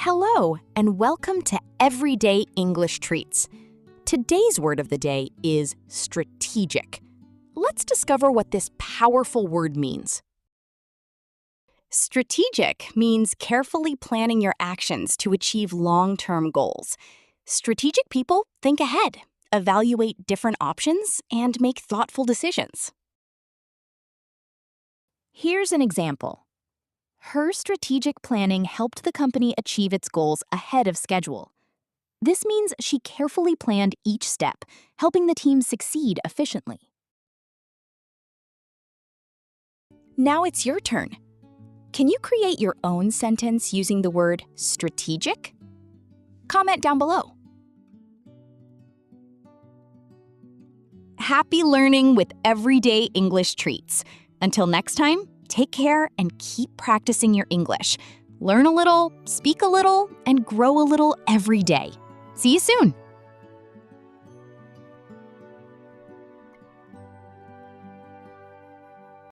Hello, and welcome to Everyday English Treats. Today's word of the day is strategic. Let's discover what this powerful word means. Strategic means carefully planning your actions to achieve long-term goals. Strategic people think ahead, evaluate different options, and make thoughtful decisions. Here's an example. Her strategic planning helped the company achieve its goals ahead of schedule. This means she carefully planned each step, helping the team succeed efficiently. Now it's your turn. Can you create your own sentence using the word strategic? Comment down below. Happy learning with Everyday English Treats. Until next time, take care and keep practicing your English. Learn a little, speak a little, and grow a little every day. See you soon!